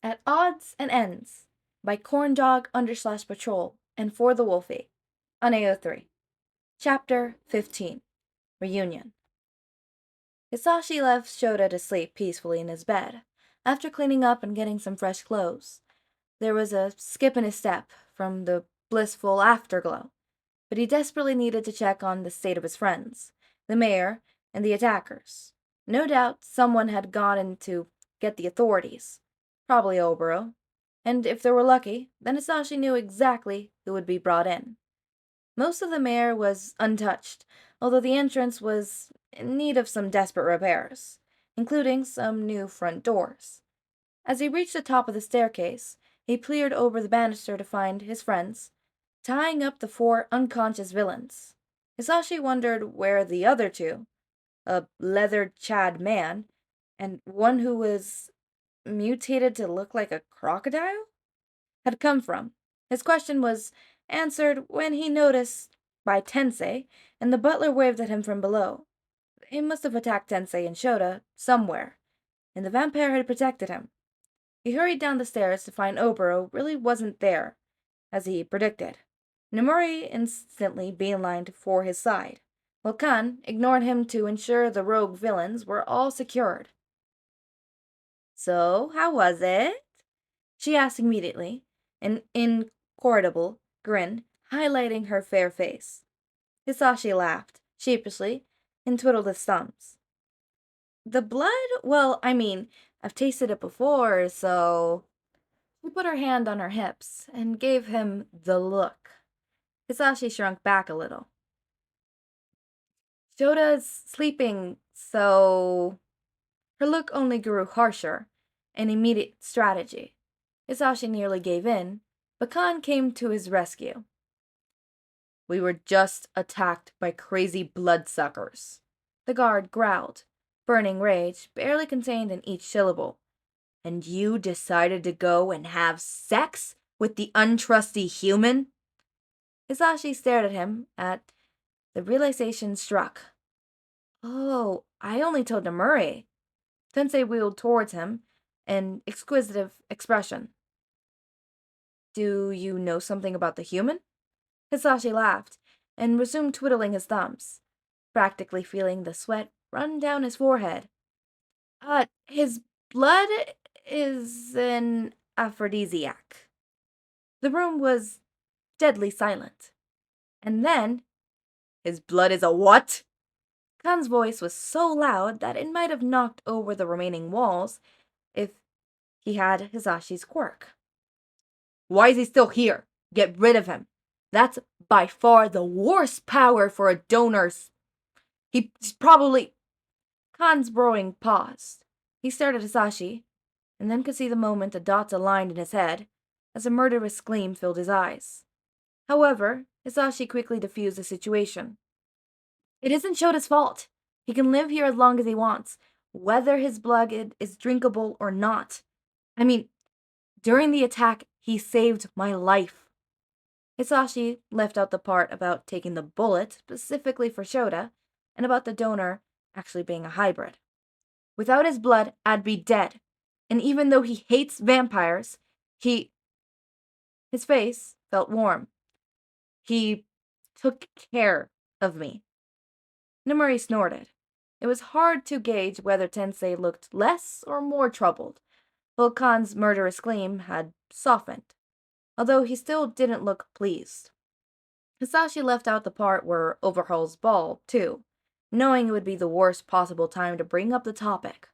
At Odds and Ends by Corndog_Patrol and For the Wolfie on AO3. Chapter 15 Reunion. Hizashi left Shoda to sleep peacefully in his bed. After cleaning up and getting some fresh clothes, there was a skip in his step from the blissful afterglow, but he desperately needed to check on the state of his friends, the mayor, and the attackers. No doubt someone had gone in to get the authorities, probably Oboro, and if they were lucky, then Hizashi knew exactly who would be brought in. Most of the mayor was untouched, although the entrance was in need of some desperate repairs, including some new front doors. As he reached the top of the staircase, he peered over the banister to find his friends, tying up the 4 unconscious villains. Hizashi wondered where the other 2, a leather-chad man, and one who was mutated to look like a crocodile, had come from. His question was answered when he noticed by Tensei, and the butler waved at him from below. He must have attacked Tensei and Shoda somewhere, and the vampire had protected him. He hurried down the stairs to find Oboro really wasn't there, as he predicted. Nomori instantly beelined for his side, while Kan ignored him to ensure the rogue villains were all secured. "So, how was it?" she asked immediately, an incorrigible grin highlighting her fair face. Hizashi laughed, sheepishly, and twiddled his thumbs. "The blood? Well, I've tasted it before, so—" She put her hand on her hips and gave him the look. Hizashi shrunk back a little. "Shoda's sleeping, so—" Her look only grew harsher, an immediate strategy. Hizashi nearly gave in, but Kan came to his rescue. "We were just attacked by crazy bloodsuckers," the guard growled, burning rage barely contained in each syllable. "And you decided to go and have sex with the untrusty human?" Hizashi stared at him. At the realization struck. "Oh, I only told Nomori." Tensei wheeled towards him, an exquisitive expression. "Do you know something about the human?" Hizashi laughed, and resumed twiddling his thumbs, practically feeling the sweat run down his forehead. His blood is an aphrodisiac." The room was deadly silent. And then, "His blood is a what?" Kan's voice was so loud that it might have knocked over the remaining walls if he had Hizashi's quirk. "Why is he still here? Get rid of him. That's by far the worst power for a donor's. He's probably—" Kan's broing paused. He stared at Hizashi, and then could see the moment the dots aligned in his head, as a murderous gleam filled his eyes. However, Hizashi quickly diffused the situation. "It isn't Shoda's fault. He can live here as long as he wants, whether his blood is drinkable or not. During the attack, he saved my life." Hizashi left out the part about taking the bullet specifically for Shoda, and about the donor actually being a hybrid. "Without his blood, I'd be dead. And even though he hates vampires, His face felt warm. "He took care of me." Nomori snorted. It was hard to gauge whether Tensei looked less or more troubled, while Kan's murderous gleam had softened, although he still didn't look pleased. Hizashi left out the part where Overhaul's ball, too, knowing it would be the worst possible time to bring up the topic.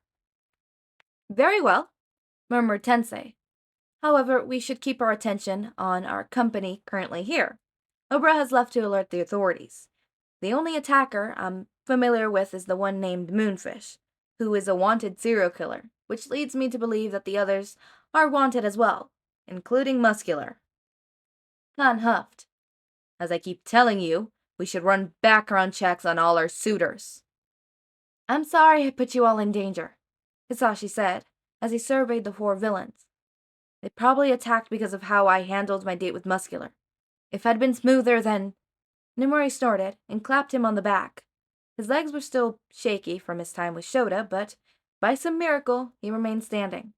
"Very well," murmured Tensei. "However, we should keep our attention on our company currently here. Obra has left to alert the authorities. The only attacker I'm familiar with is the one named Moonfish, who is a wanted serial killer, which leads me to believe that the others are wanted as well, including Muscular." Kan huffed. "As I keep telling you, we should run background checks on all our suitors." "I'm sorry I put you all in danger," Hizashi said, as he surveyed the 4 villains. "They probably attacked because of how I handled my date with Muscular. If I'd been smoother, then—" Nomori snorted and clapped him on the back. His legs were still shaky from his time with Shoda, but by some miracle he remained standing.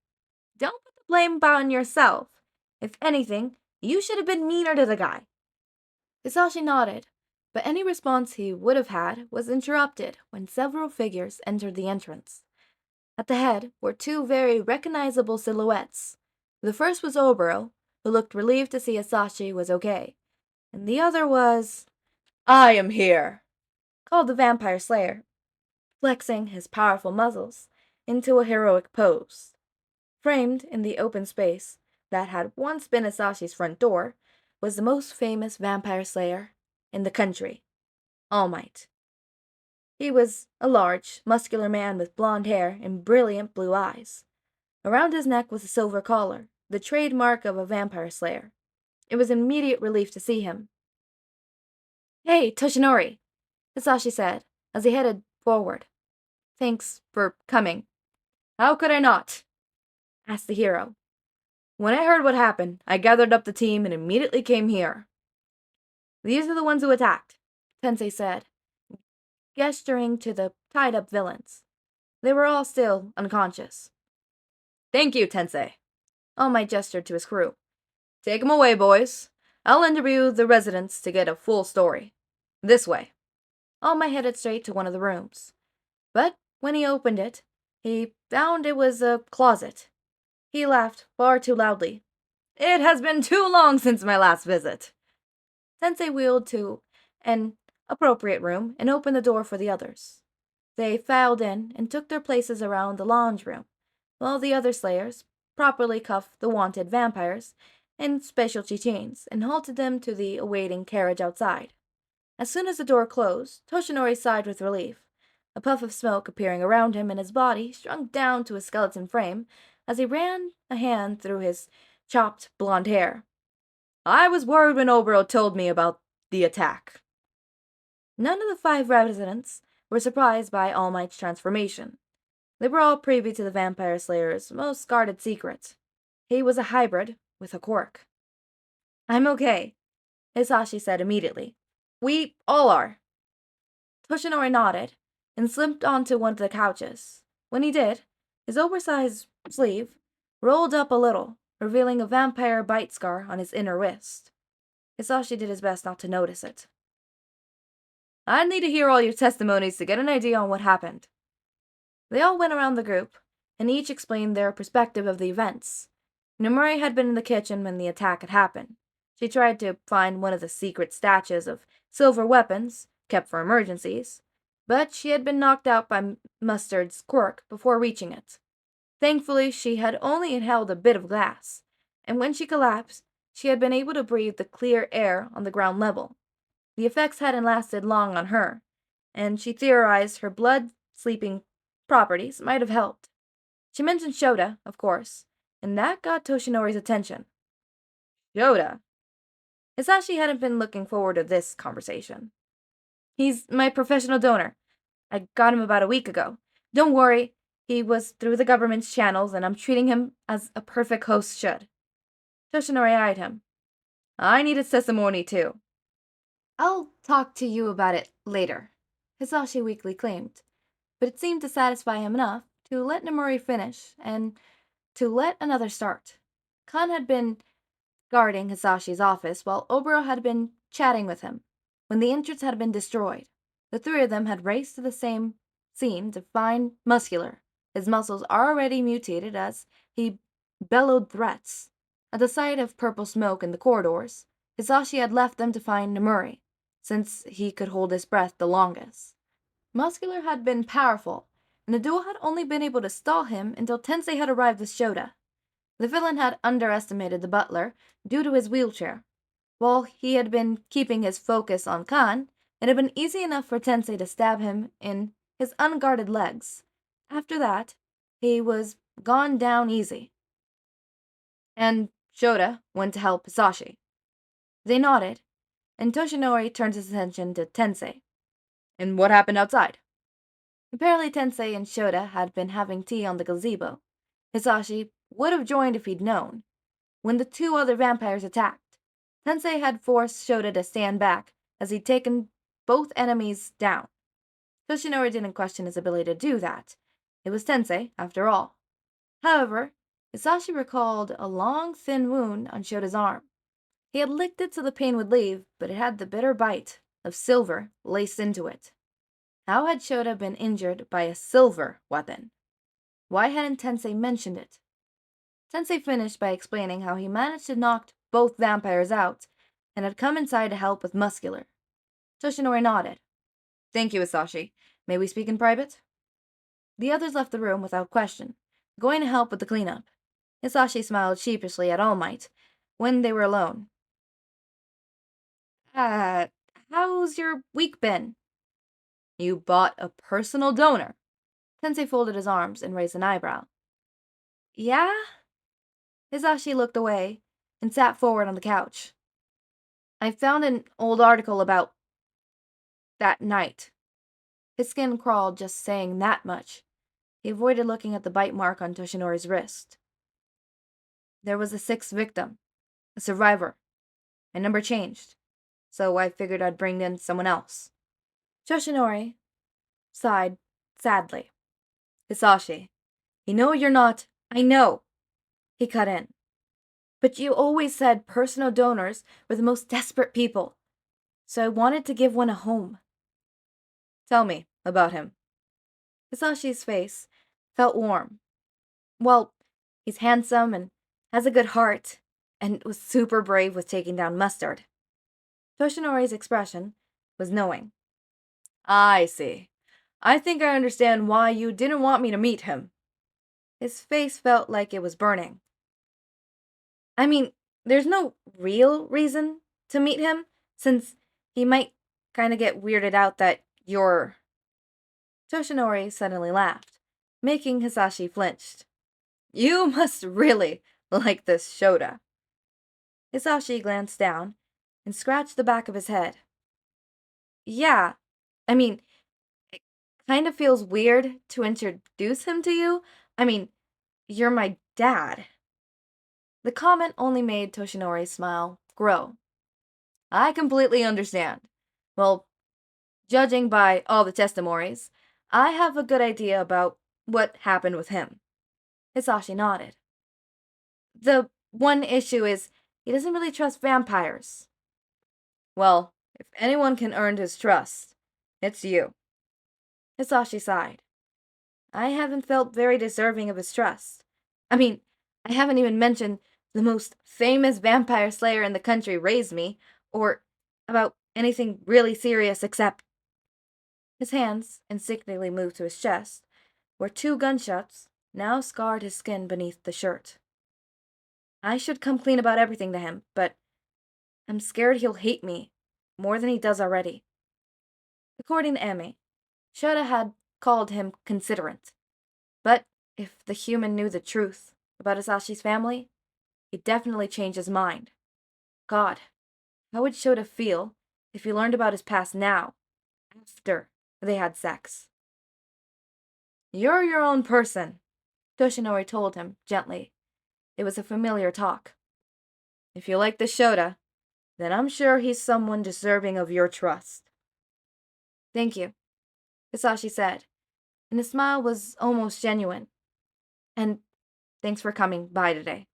"Don't put the blame on yourself. If anything, you should have been meaner to the guy." Hisashi nodded, but any response he would have had was interrupted when several figures entered the entrance. At the head were two very recognizable silhouettes. The first was Oboro, who looked relieved to see Hisashi was okay, and the other was... "I am here," called the vampire slayer, flexing his powerful muscles into a heroic pose. Framed in the open space that had once been Hisashi's front door was the most famous vampire slayer in the country, All Might. He was a large, muscular man with blonde hair and brilliant blue eyes. Around his neck was a silver collar, the trademark of a vampire slayer. It was an immediate relief to see him. "Hey, Toshinori," Hisashi said as he headed forward. "Thanks for coming." "How could I not?" asked the hero. "When I heard what happened, I gathered up the team and immediately came here." "These are the ones who attacked," Tensei said, gesturing to the tied-up villains. They were all still unconscious. "Thank you, Tensei." All Might gestured to his crew. "Take 'em away, boys. I'll interview the residents to get a full story. This way." All Might headed straight to one of the rooms. But when he opened it, he found it was a closet. He laughed far too loudly. "It has been too long since my last visit." Tensei wheeled to an appropriate room and opened the door for the others. They filed in and took their places around the lounge room, while the other slayers properly cuffed the wanted vampires in specialty chains and halted them to the awaiting carriage outside. As soon as the door closed, Toshinori sighed with relief, a puff of smoke appearing around him, and his body shrunk down to a skeleton frame as he ran a hand through his chopped blonde hair. "I was worried when Obero told me about the attack." None of the 5 residents were surprised by All Might's transformation. They were all privy to the vampire slayer's most guarded secret. He was a hybrid with a quirk. "I'm okay," Hisashi said immediately. "We all are." Toshinori nodded and slipped onto one of the couches. When he did, his oversized sleeve rolled up a little, revealing a vampire bite scar on his inner wrist. Hisashi did his best not to notice it. "I need to hear all your testimonies to get an idea on what happened." They all went around the group, and each explained their perspective of the events. Nomuri had been in the kitchen when the attack had happened. She tried to find one of the secret stashes of silver weapons, kept for emergencies, but she had been knocked out by Mustard's quirk before reaching it. Thankfully, she had only inhaled a bit of gas, and when she collapsed, she had been able to breathe the clear air on the ground level. The effects hadn't lasted long on her, and she theorized her blood-sleeping properties might have helped. She mentioned Shoda, of course, and that got Toshinori's attention. "Shoda?" Hisashi hadn't been looking forward to this conversation. "He's my professional donor. I got him about a week ago. Don't worry, he was through the government's channels, and I'm treating him as a perfect host should." Toshinori eyed him. "I needed testimony too." "I'll talk to you about it later," Hisashi weakly claimed, but it seemed to satisfy him enough to let Nomuri finish and to let another start. Khan had been guarding Hisashi's office while Obero had been chatting with him. When the entrance had been destroyed, the 3 of them had raced to the same scene to find Muscular, his muscles already mutated as he bellowed threats. At the sight of purple smoke in the corridors, Hisashi had left them to find Nomuri, since he could hold his breath the longest. Muscular had been powerful, and the duo had only been able to stall him until Tensei had arrived with Shoda. The villain had underestimated the butler due to his wheelchair. While he had been keeping his focus on Khan, it had been easy enough for Tensei to stab him in his unguarded legs. After that, he was gone down easy. And Shoda went to help Hisashi. They nodded, and Toshinori turned his attention to Tensei. "And what happened outside?" Apparently Tensei and Shoda had been having tea on the gazebo. Hisashi would have joined if he'd known. When the 2 other vampires attacked, Tensei had forced Shoda to stand back as he'd taken both enemies down. Toshinori didn't question his ability to do that. It was Tensei, after all. However, Hisashi recalled a long, thin wound on Shoda's arm. He had licked it so the pain would leave, but it had the bitter bite of silver laced into it. How had Shoda been injured by a silver weapon? Why hadn't Tensei mentioned it? Tensei finished by explaining how he managed to knock both vampires out and had come inside to help with muscular. Toshinori nodded. Thank you, Hisashi. May we speak in private? The others left the room without question, going to help with the cleanup. Hisashi smiled sheepishly at All Might when they were alone. How's your week been? You bought a personal donor. Tensei folded his arms and raised an eyebrow. Yeah? Hisashi looked away and sat forward on the couch. I found an old article about that night. His skin crawled just saying that much. He avoided looking at the bite mark on Toshinori's wrist. There was a sixth victim, a survivor. My number changed, so I figured I'd bring in someone else. Toshinori sighed sadly. Hisashi, you know you're not... I know, he cut in. But you always said personal donors were the most desperate people, so I wanted to give one a home. Tell me about him. Hisashi's face felt warm. Well, he's handsome and has a good heart, and was super brave with taking down Mustard. Toshinori's expression was knowing. I see. I think I understand why you didn't want me to meet him. His face felt like it was burning. I mean, there's no real reason to meet him, since he might kind of get weirded out that you're... Toshinori suddenly laughed, making Hisashi flinched. You must really like this Shoda. Hisashi glanced down and scratched the back of his head. Yeah, I mean, it kind of feels weird to introduce him to you. I mean, you're my dad. The comment only made Toshinori's smile grow. I completely understand. Well, judging by all the testimonies, I have a good idea about what happened with him. Hisashi nodded. The one issue is he doesn't really trust vampires. Well, if anyone can earn his trust, it's you. Hisashi sighed. I haven't felt very deserving of his trust. I mean, I haven't even mentioned the most famous vampire slayer in the country raised me, or about anything really serious except... His hands instinctively moved to his chest, where 2 gunshots now scarred his skin beneath the shirt. I should come clean about everything to him, but I'm scared he'll hate me more than he does already. According to Emi, Shoda had called him considerate. But if the human knew the truth about Hisashi's family, he'd definitely change his mind. God, how would Shoda feel if he learned about his past now, after they had sex? You're your own person, Toshinori told him gently. It was a familiar talk. If you like the Shoda, then I'm sure he's someone deserving of your trust. Thank you, Hisashi said, and his smile was almost genuine. And thanks for coming by today.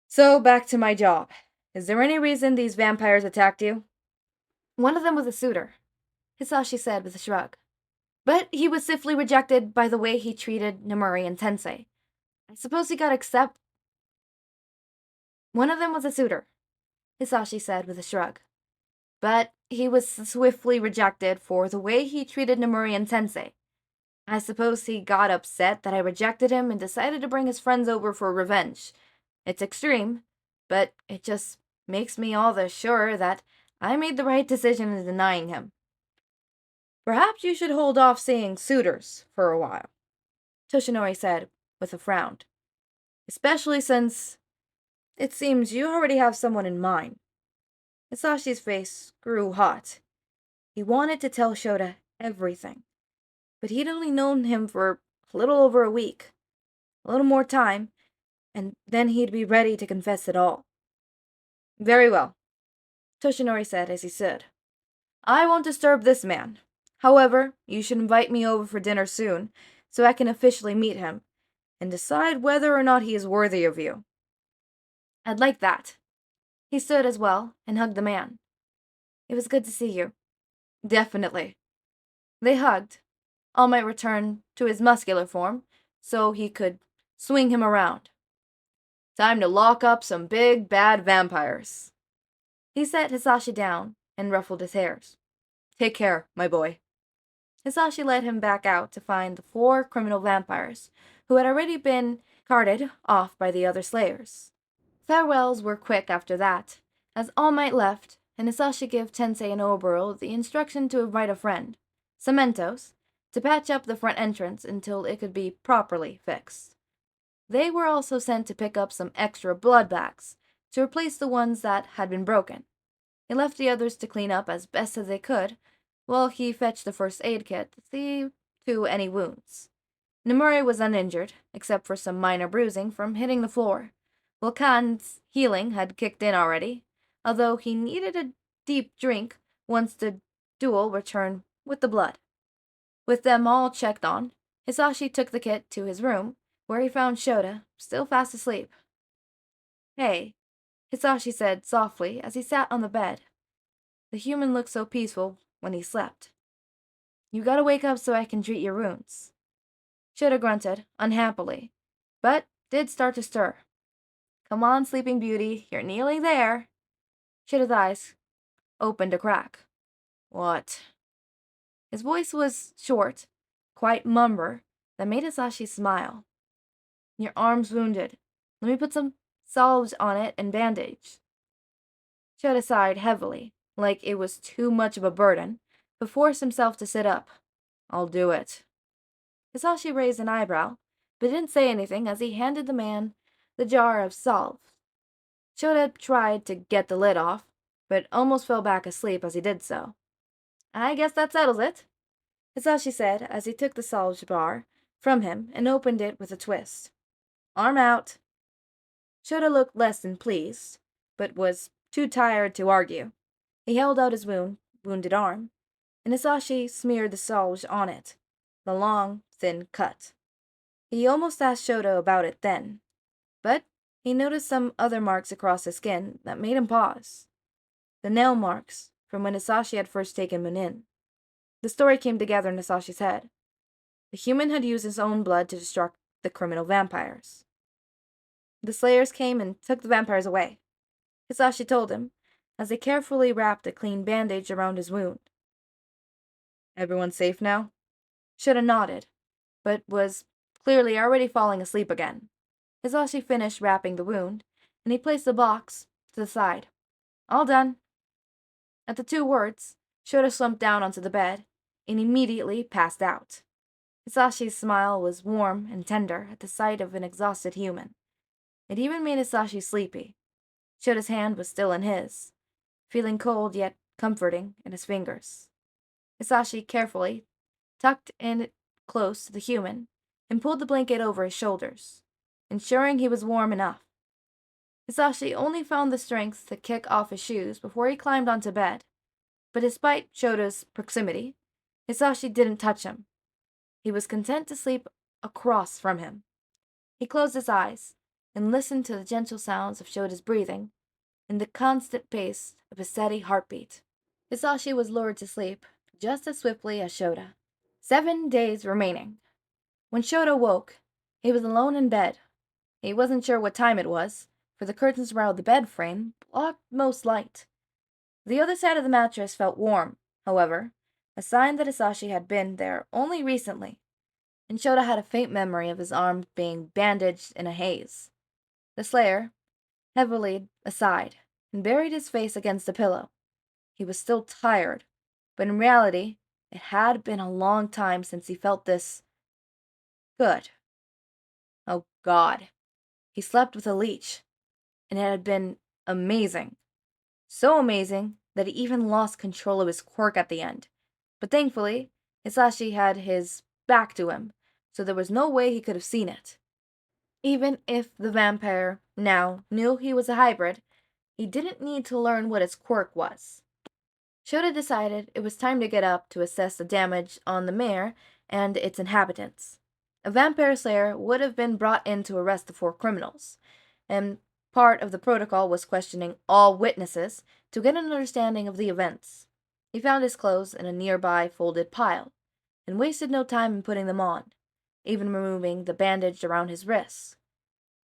So, back to my job. Is there any reason these vampires attacked you? One of them was a suitor, Hisashi said with a shrug. But he was swiftly rejected by the way he treated Namuri and Tensei. I suppose he got accept... One of them was a suitor, Hisashi said with a shrug. But he was swiftly rejected for the way he treated Namuri and Tensei. I suppose he got upset that I rejected him and decided to bring his friends over for revenge. It's extreme, but it just makes me all the surer that I made the right decision in denying him. Perhaps you should hold off seeing suitors for a while, Toshinori said with a frown. Especially since it seems you already have someone in mind. Hisashi's face grew hot. He wanted to tell Shoda everything, but he'd only known him for a little over a week. A little more time, and then he'd be ready to confess it all. Very well, Toshinori said as he stood. I won't disturb this man. However, you should invite me over for dinner soon, so I can officially meet him, and decide whether or not he is worthy of you." "I'd like that." He stood as well and hugged the man. "It was good to see you." "Definitely." They hugged. All Might returned to his muscular form, so he could swing him around. "Time to lock up some big, bad vampires." He set Hizashi down and ruffled his hairs. "Take care, my boy." Hizashi led him back out to find the 4 criminal vampires, who had already been carted off by the other slayers. Farewells were quick after that, as All Might left, and Hizashi gave Tensei and Oboro the instruction to invite a friend, Cementos, to patch up the front entrance until it could be properly fixed. They were also sent to pick up some extra blood bags to replace the ones that had been broken. He left the others to clean up as best as they could, while he fetched the first aid kit to see to any wounds. Nomura was uninjured, except for some minor bruising from hitting the floor. Volkan's healing had kicked in already, although he needed a deep drink once the duel returned with the blood. With them all checked on, Hizashi took the kit to his room, where he found Shoda, still fast asleep. "Hey," Hizashi said softly as he sat on the bed. The human looked so peaceful when he slept. "You gotta wake up so I can treat your wounds." Shoda grunted, unhappily, but did start to stir. "Come on, Sleeping Beauty, you're nearly there." Shoda's eyes opened a crack. "What?" His voice was short, quite mumber, that made Hizashi smile. "Your arm's wounded. Let me put some salve on it and bandage." Shoda sighed heavily, like it was too much of a burden, but forced himself to sit up. "I'll do it." Hizashi raised an eyebrow, but didn't say anything as he handed the man the jar of salve. Shoda tried to get the lid off, but almost fell back asleep as he did so. "I guess that settles it," Hizashi said as he took the salve bar from him and opened it with a twist. "Arm out." Shoda looked less than pleased, but was too tired to argue. He held out his wounded arm, and Hizashi smeared the salve on it, the long, thin cut. He almost asked Shoda about it then, but he noticed some other marks across his skin that made him pause. The nail marks from when Hizashi had first taken him in. The story came together in Hisashi's head. The human had used his own blood to destruct the criminal vampires. The slayers came and took the vampires away, Hizashi told him, as they carefully wrapped a clean bandage around his wound. "Everyone safe now?" Shoda nodded, but was clearly already falling asleep again. Hizashi finished wrapping the wound, and he placed the box to the side. "All done." At the 2 words, Shoda slumped down onto the bed and immediately passed out. Hisashi's smile was warm and tender at the sight of an exhausted human. It even made Hisashi sleepy. Shoda's hand was still in his, feeling cold yet comforting in his fingers. Hisashi carefully tucked in close to the human and pulled the blanket over his shoulders, ensuring he was warm enough. Hisashi only found the strength to kick off his shoes before he climbed onto bed, but despite Shoda's proximity, Hisashi didn't touch him. He was content to sleep across from him. He closed his eyes and listened to the gentle sounds of Shoda's breathing and the constant pace of his steady heartbeat. Hisashi was lured to sleep just as swiftly as Shoda. 7 days remaining. When Shoda woke, he was alone in bed. He wasn't sure what time it was, for the curtains around the bed frame blocked most light. The other side of the mattress felt warm, however, a sign that Hisashi had been there only recently, and Shoda had a faint memory of his arm being bandaged in a haze. The slayer heavily aside and buried his face against the pillow. He was still tired, but in reality, it had been a long time since he felt this good. Oh God. He slept with a leech, and it had been amazing. So amazing that he even lost control of his quirk at the end. But thankfully, Hisashi had his back to him, so there was no way he could have seen it. Even if the vampire now knew he was a hybrid, he didn't need to learn what his quirk was. Shoda decided it was time to get up to assess the damage on the mare and its inhabitants. A vampire slayer would have been brought in to arrest the 4 criminals, and part of the protocol was questioning all witnesses to get an understanding of the events. He found his clothes in a nearby folded pile, and wasted no time in putting them on, even removing the bandage around his wrists.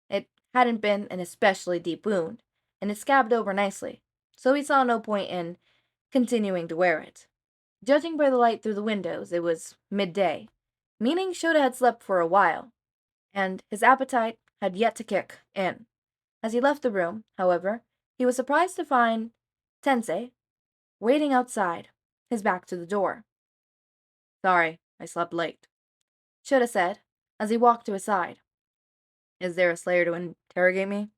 It hadn't been an especially deep wound, and it scabbed over nicely, so he saw no point in continuing to wear it. Judging by the light through the windows, it was midday, meaning Shoda had slept for a while, and his appetite had yet to kick in. As he left the room, however, he was surprised to find Tensei waiting outside, his back to the door. "Sorry, I slept late," Shoda said, as he walked to his side. "Is there a slayer to interrogate me?"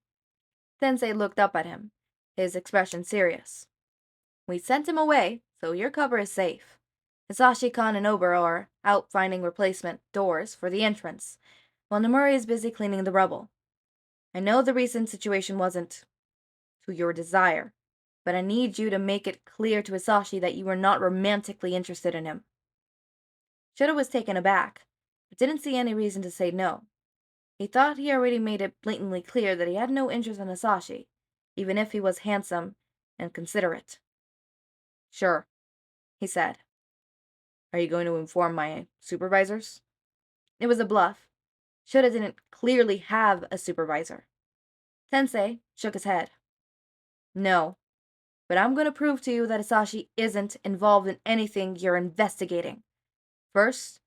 Tensei looked up at him, his expression serious. "We sent him away, so your cover is safe. Hizashi-kan and Obara are out finding replacement doors for the entrance, while Nomuri is busy cleaning the rubble. I know the recent situation wasn't to your desire, but I need you to make it clear to Hizashi that you are not romantically interested in him." Shoda was taken aback, but didn't see any reason to say no. He thought he already made it blatantly clear that he had no interest in Hizashi, even if he was handsome and considerate. "Sure," he said. "Are you going to inform my supervisors?" It was a bluff. Shoda didn't clearly have a supervisor. Tensei shook his head. "No, but I'm going to prove to you that Hizashi isn't involved in anything you're investigating. First,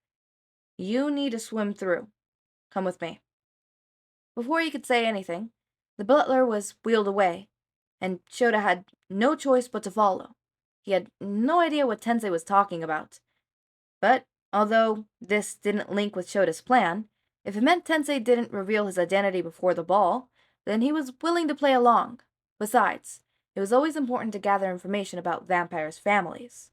you need to swim through. Come with me." Before he could say anything, the butler was wheeled away, and Shoda had no choice but to follow. He had no idea what Tensei was talking about. But, although this didn't link with Shoda's plan, if it meant Tensei didn't reveal his identity before the ball, then he was willing to play along. Besides, it was always important to gather information about vampires' families.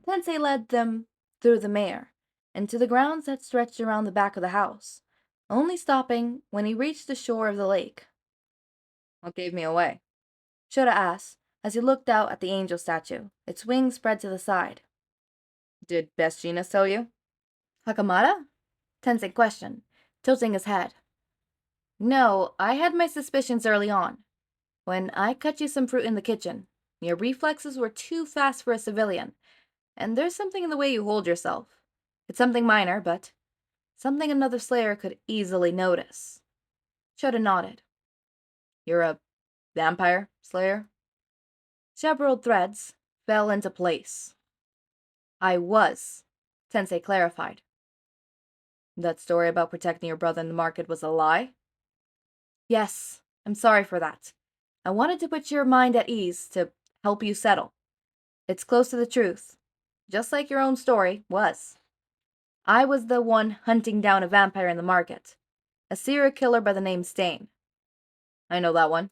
Tensei led them through the mare, and to the grounds that stretched around the back of the house, only stopping when he reached the shore of the lake. "What gave me away?" Shoda asked, as he looked out at the angel statue, its wings spread to the side. "Did Best Jeanist tell you?" "Hakamada?" Tensei questioned, tilting his head. "No, I had my suspicions early on. When I cut you some fruit in the kitchen, your reflexes were too fast for a civilian, and there's something in the way you hold yourself. It's something minor, but something another slayer could easily notice." Shoda nodded. "You're a vampire slayer?" Several threads fell into place. "I was," Tensei clarified. "That story about protecting your brother in the market was a lie?" "Yes, I'm sorry for that. I wanted to put your mind at ease, to help you settle. It's close to the truth, just like your own story was. I was the one hunting down a vampire in the market, a serial killer by the name Stain." "I know that one."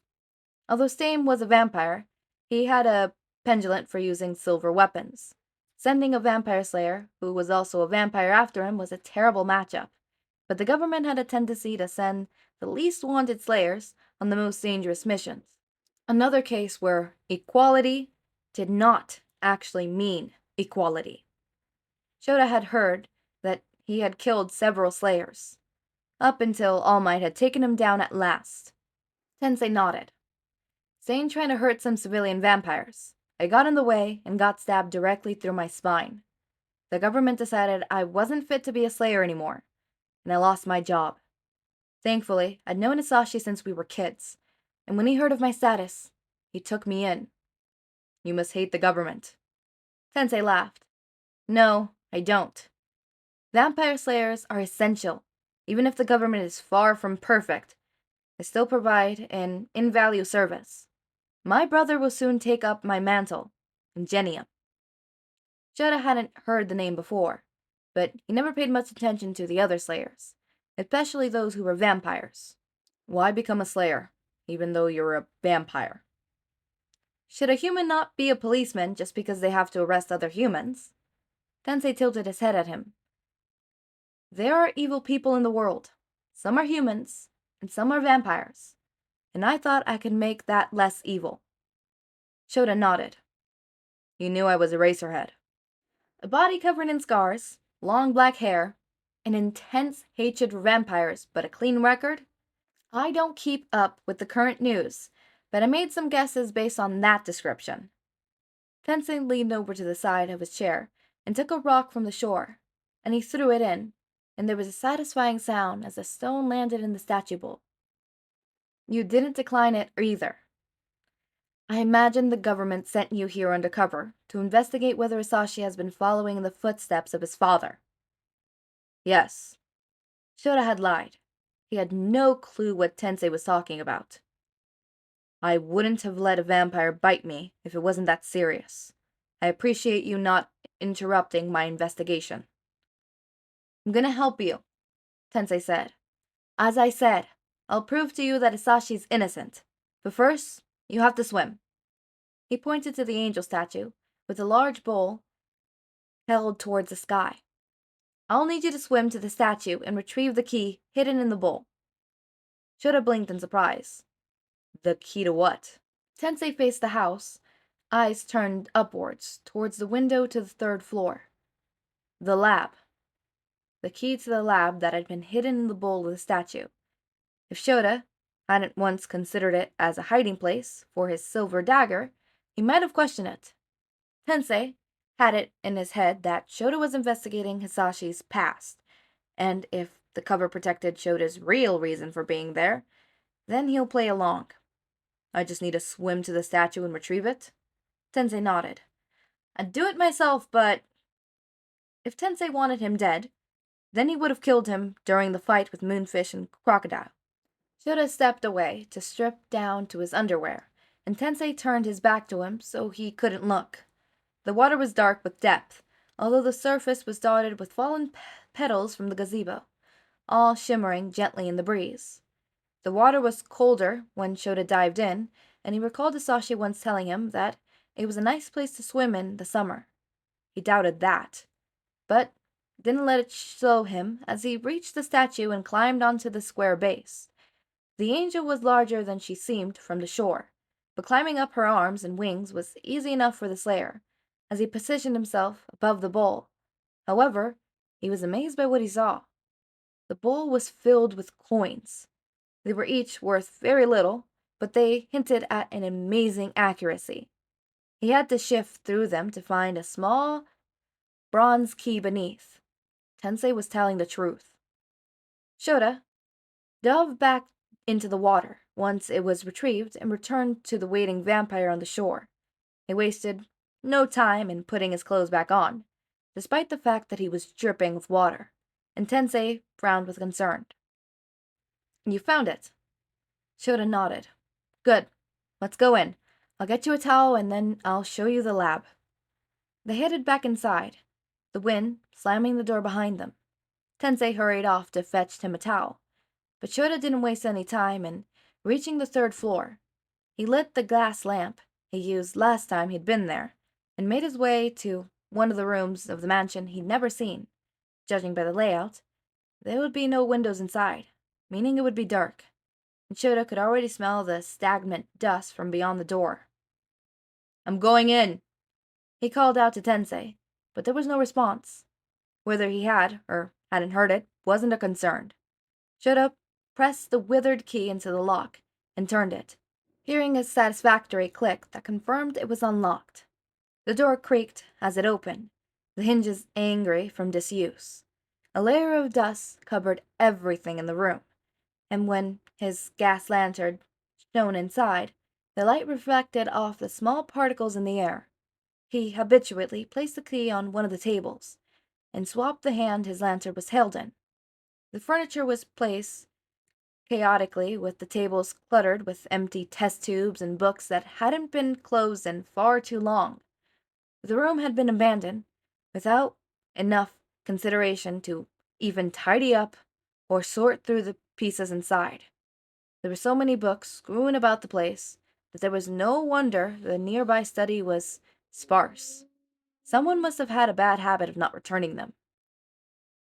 Although Stain was a vampire, he had a penchant for using silver weapons. Sending a vampire slayer, who was also a vampire, after him was a terrible matchup, but the government had a tendency to send the least wanted slayers on the most dangerous missions. Another case where equality did not actually mean equality. Shoda had heard that he had killed several slayers, up until All Might had taken him down at last. Tensei nodded. "Stain trying to hurt some civilian vampires. I got in the way and got stabbed directly through my spine. The government decided I wasn't fit to be a slayer anymore, and I lost my job. Thankfully, I'd known Hizashi since we were kids, and when he heard of my status, he took me in." "You must hate the government." Tensei laughed. "No, I don't. Vampire slayers are essential. Even if the government is far from perfect, they still provide an invaluable service. My brother will soon take up my mantle, Ingenium." Shoda hadn't heard the name before, but he never paid much attention to the other slayers, especially those who were vampires. "Why become a slayer, even though you're a vampire?" "Should a human not be a policeman just because they have to arrest other humans?" Tensei tilted his head at him. "There are evil people in the world. Some are humans, and some are vampires, and I thought I could make that less evil." Shoda nodded. "You knew I was a racerhead." "A body covered in scars, long black hair, an intense hatred for vampires, but a clean record? I don't keep up with the current news, but I made some guesses based on that description. Tensei leaned over to the side of his chair and took a rock from the shore, and he threw it in, and there was a satisfying sound as the stone landed in the statue bowl. You didn't decline it either. I imagine the government sent you here undercover to investigate whether Hisashi has been following in the footsteps of his father. Yes. Shoda had lied. He had no clue what Tensei was talking about. I wouldn't have let a vampire bite me if it wasn't that serious. I appreciate you not interrupting my investigation. I'm gonna help you, Tensei said. As I said, I'll prove to you that Hisashi's innocent. But first, you have to swim. He pointed to the angel statue, with a large bowl held towards the sky. I'll need you to swim to the statue and retrieve the key hidden in the bowl. Shoda blinked in surprise. The key to what? Tensei faced the house, eyes turned upwards, towards the window to the third floor. The lab. The key to the lab that had been hidden in the bowl of the statue. If Shoda hadn't once considered it as a hiding place for his silver dagger, he might have questioned it. Tensei had it in his head that Shoda was investigating Hisashi's past, and if the cover protected Shoda's real reason for being there, then he'll play along. I just need to swim to the statue and retrieve it? Tensei nodded. I'd do it myself, but if Tensei wanted him dead, then he would have killed him during the fight with Moonfish and Crocodile. Shoda stepped away to strip down to his underwear, and Tensei turned his back to him so he couldn't look. The water was dark with depth, although the surface was dotted with fallen petals from the gazebo, all shimmering gently in the breeze. The water was colder when Shoda dived in, and he recalled Hisashi once telling him that it was a nice place to swim in the summer. He doubted that, but didn't let it slow him as he reached the statue and climbed onto the square base. The angel was larger than she seemed from the shore, but climbing up her arms and wings was easy enough for the slayer, as he positioned himself above the bowl. However, he was amazed by what he saw. The bowl was filled with coins. They were each worth very little, but they hinted at an amazing accuracy. He had to shift through them to find a small bronze key beneath. Tensei was telling the truth. Shoda dove back into the water once it was retrieved and returned to the waiting vampire on the shore. He wasted no time in putting his clothes back on, despite the fact that he was dripping with water, and Tensei frowned with concern. You found it. Shoda nodded. Good. Let's go in. I'll get you a towel and then I'll show you the lab. They headed back inside, the wind slamming the door behind them. Tensei hurried off to fetch him a towel, but Shoda didn't waste any time, and reaching the third floor, he lit the glass lamp he used last time he'd been there, and made his way to one of the rooms of the mansion he'd never seen. Judging by the layout, there would be no windows inside, meaning it would be dark, and Shoda could already smell the stagnant dust from beyond the door. I'm going in, he called out to Tensei, but there was no response. Whether he had or hadn't heard it wasn't a concern. Shoda pressed the withered key into the lock and turned it, hearing a satisfactory click that confirmed it was unlocked. The door creaked as it opened, the hinges angry from disuse. A layer of dust covered everything in the room, and when his gas lantern shone inside, the light reflected off the small particles in the air. He habitually placed the key on one of the tables, and swapped the hand his lantern was held in. The furniture was placed chaotically, with the tables cluttered with empty test tubes and books that hadn't been closed in far too long. The room had been abandoned, without enough consideration to even tidy up or sort through the pieces inside. There were so many books strewn about the place that there was no wonder the nearby study was sparse. Someone must have had a bad habit of not returning them.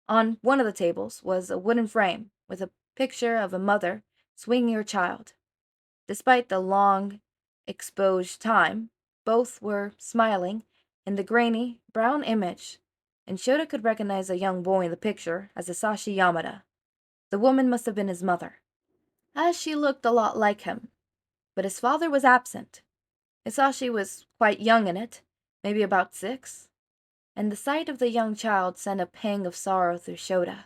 On one of the tables was a wooden frame with a picture of a mother swinging her child. Despite the long, exposed time, both were smiling in the grainy, brown image. and Shoda could recognize a young boy in the picture as Hizashi Yamada. The woman must have been his mother, as she looked a lot like him, but his father was absent. Hizashi was quite young in it, maybe about 6, and the sight of the young child sent a pang of sorrow through Shoda.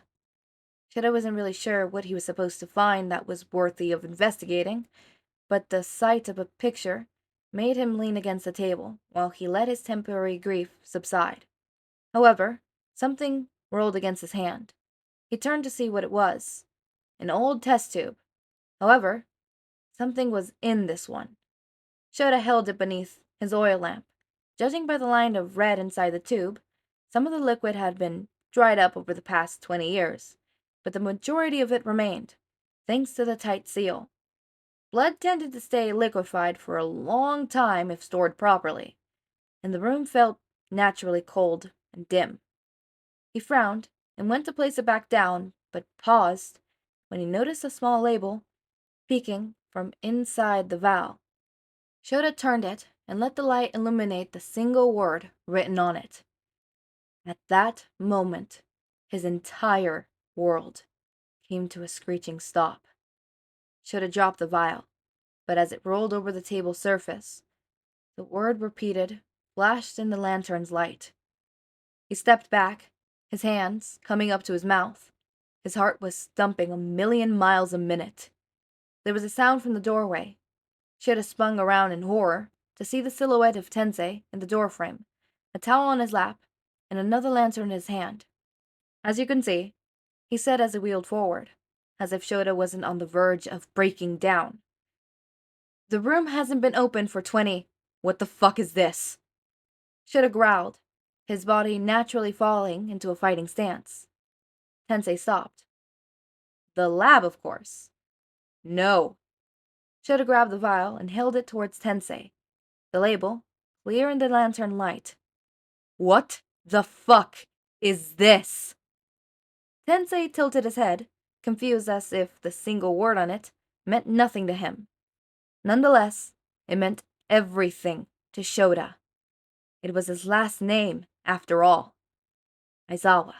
Shoda wasn't really sure what he was supposed to find that was worthy of investigating, but the sight of a picture made him lean against the table while he let his temporary grief subside. However, something rolled against his hand. He turned to see what it was. An old test tube. However, something was in this one. Shoda held it beneath his oil lamp. Judging by the line of red inside the tube, some of the liquid had been dried up over the past 20 years, but the majority of it remained, thanks to the tight seal. Blood tended to stay liquefied for a long time if stored properly, and the room felt naturally cold and dim. He frowned and went to place it back down, but paused when he noticed a small label peeking from inside the vial. Shoda turned it and let the light illuminate the single word written on it. At that moment, his entire world came to a screeching stop. Shoda dropped the vial, but as it rolled over the table's surface, the word repeated flashed in the lantern's light. He stepped back, his hands coming up to his mouth. His heart was thumping 1,000,000 miles a minute. There was a sound from the doorway. Shoda spun around in horror to see the silhouette of Tensei in the doorframe, a towel on his lap, and another lantern in his hand. "As you can see," he said as he wheeled forward, as if Shoda wasn't on the verge of breaking down. "The room hasn't been open for 20. What the fuck is this?" Shoda growled, his body naturally falling into a fighting stance. Tensei stopped. "The lab, of course." "No." Shoda grabbed the vial and held it towards Tensei. The label, clear in the lantern light. "What the fuck is this?" Tensei tilted his head, confused as if the single word on it meant nothing to him. Nonetheless, it meant everything to Shoda. It was his last name, after all. Aizawa.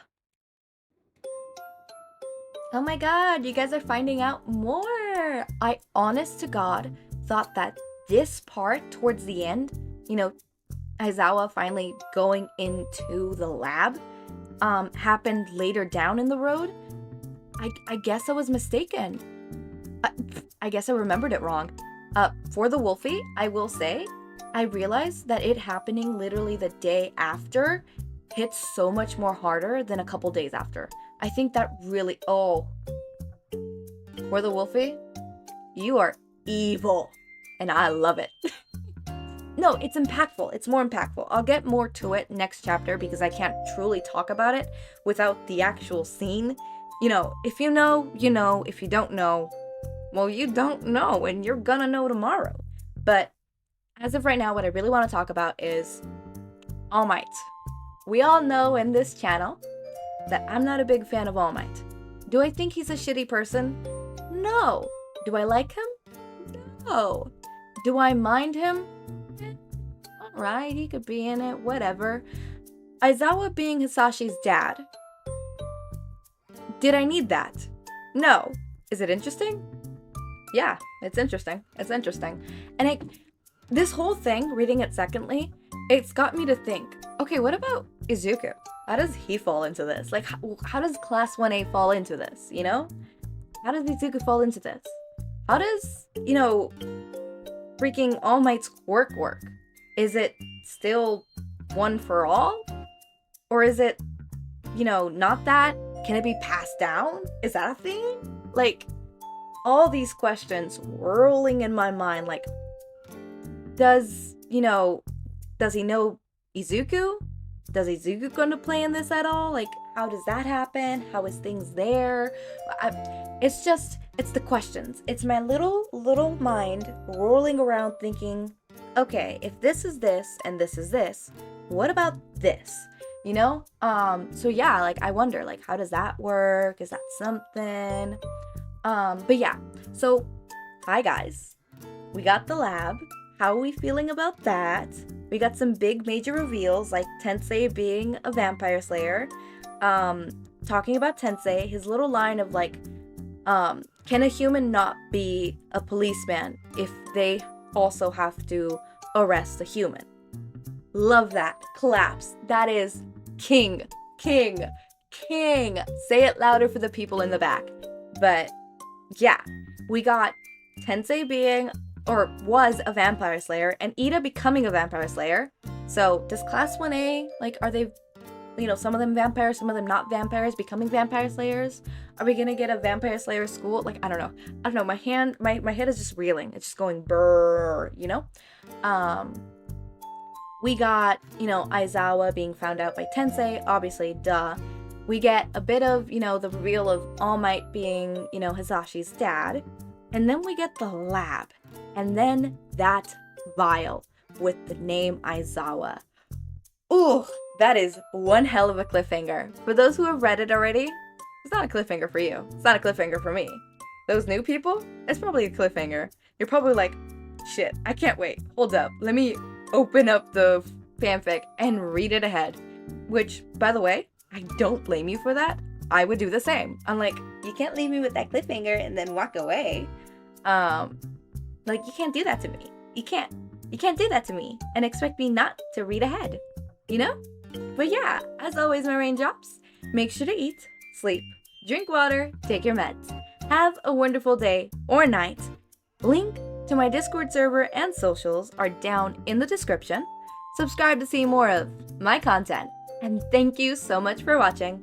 Oh my god, you guys are finding out more! I, honest to God, thought that this part towards the end, Aizawa finally going into the lab, happened later down in the road. I guess I was mistaken. I guess I remembered it wrong. For the Wolfie, I will say, I realized that it happening literally the day after hits so much more harder than a couple days after. I think that really, for the Wolfie, you are evil, and I love it. No, it's impactful. It's more impactful. I'll get more to it next chapter because I can't truly talk about it without the actual scene. If you know, you know. If you don't know, well, you don't know, and you're gonna know tomorrow. But as of right now, what I really want to talk about is All Might. We all know in this channel that I'm not a big fan of All Might. Do I think he's a shitty person? No. Do I like him? No. Do I mind him? Alright, he could be in it, whatever. Aizawa being Hisashi's dad. Did I need that? No. Is it interesting? Yeah, it's interesting. It's interesting. And this whole thing, reading it secondly, it's got me to think, okay, what about Izuku? How does he fall into this? Like, how does Class 1A fall into this, How does Izuku fall into this? How does, freaking All Might's quirk work? Is it still one for all? Or is it, not that? Can it be passed down? Is that a thing? Like, all these questions whirling in my mind, like, does he know Izuku? Does Izuku going to play in this at all? Like, how does that happen? How is things there? It's the questions. It's my little mind rolling around thinking, okay, if this is this and this is this, what about this? So yeah, like, I wonder, like, how does that work? Is that something? But yeah, so, hi guys. We got the lab. how are we feeling about that? We got some big major reveals, like Tensei being a vampire slayer. Talking about Tensei, his little line of like, can a human not be a policeman if they also have to arrest a human? Love that. Claps. That is king. King. King. Say it louder for the people in the back. But yeah, we got Tensei being, or was, a vampire slayer, and Ida becoming a vampire slayer. So does class 1A, like, are they, some of them vampires, some of them not vampires, becoming vampire slayers? Are we gonna get a vampire slayer school? Like, I don't know. My head is just reeling. It's just going brrr, We got, Aizawa being found out by Tensei, obviously, duh. We get a bit of, the reveal of All Might being, Hizashi's dad. And then we get the lab. And then that vial with the name Aizawa. Ooh, that is one hell of a cliffhanger. For those who have read it already, it's not a cliffhanger for you. It's not a cliffhanger for me. Those new people, it's probably a cliffhanger. You're probably like, shit, I can't wait. Hold up. Let me open up the fanfic and read it ahead. Which, by the way, I don't blame you for that. I would do the same. I'm like, you can't leave me with that cliffhanger and then walk away. You can't do that to me. You can't do that to me and expect me not to read ahead. But yeah, as always, my raindrops, make sure to eat, sleep, drink water, take your meds. Have a wonderful day or night. Link to my Discord server and socials are down in the description. Subscribe to see more of my content. And thank you so much for watching.